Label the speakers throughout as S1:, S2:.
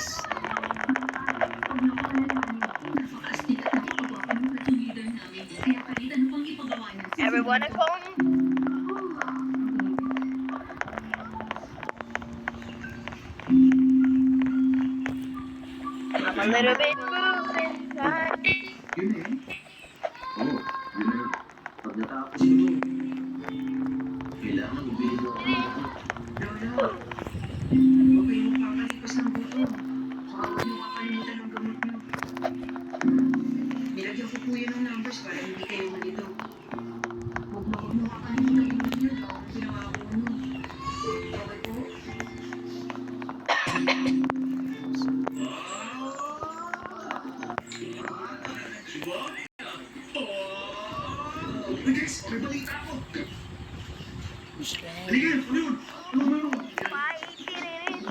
S1: Yes.
S2: Everyone at home? I'm a little bit moved inside.
S3: Yun eh. Oo, yun na yun. Pag natapos mo yun, kailangan ibili mo ako ng gamot. Lola, huwag kayong magpapalipas ng gutom. Saka huwag niyo kakalimutan ng gamot niyo. Nilagyan ko po yun ng numbers para hindi kayo malito. Huwag niyo kakalimutan ng gamot niyo. Baka kung ginawa ko nun. Okay po? Hey guys, may balita ako. Halika, ano yun? Ano meron?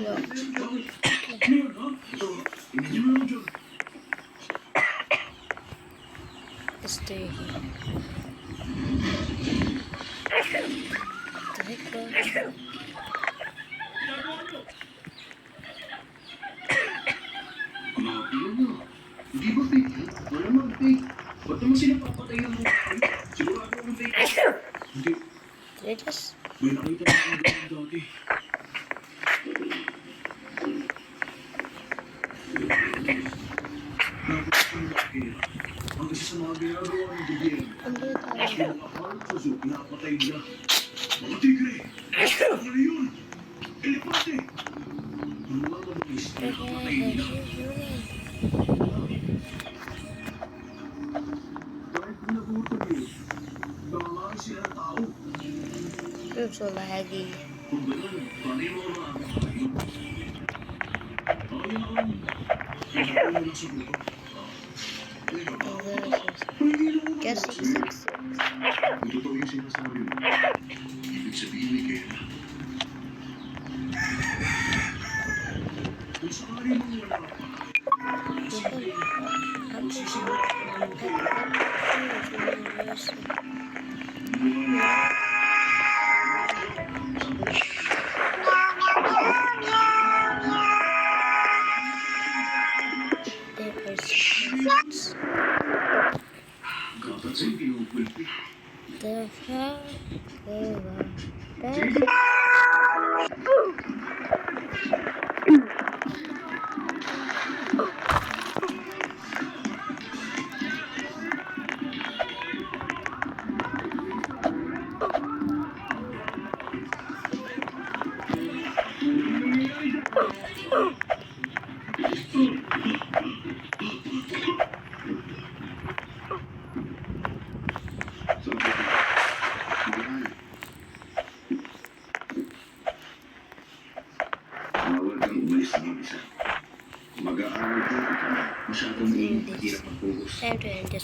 S1: Yo.
S3: Ano yun, ha? Ito, hindi mo lang dyan.
S1: Stay here. Take go.
S3: Grabe yun na. Hindi ba fake yun? Wala naman fake. Ba't naman sila papatayin mo? Sigurado akong fake. Hindi.
S1: Just
S3: May nakita na akong ganun dati. Tapos ang laki. Ang isa sa mga ginagawa ng gobyerno. Mas pinakapalit sa zoo, pinapatay nila. Mga tigre! Ano yun? Elepante! Ang mga mabilis, pinapatay nila. Kahit nagutom yun, nangangain sila ng tao.
S1: so laggy.
S3: Kung ganun, paano yung mga makakain? Ayun, pinakain mo lang sa buto.
S1: Guess 666.
S3: Kung totoo yung sinasabi mo, ibig sabihin ni Kena. Kung sakali mong wala pa, sabihin mo, magsisimula ka na ng kapansin, pinupulpi.
S1: The hell?
S3: Bawal kang umalis na mag-isa. Mag-aaral ka. Masyadong mahirap ang focus.
S1: Time to end this.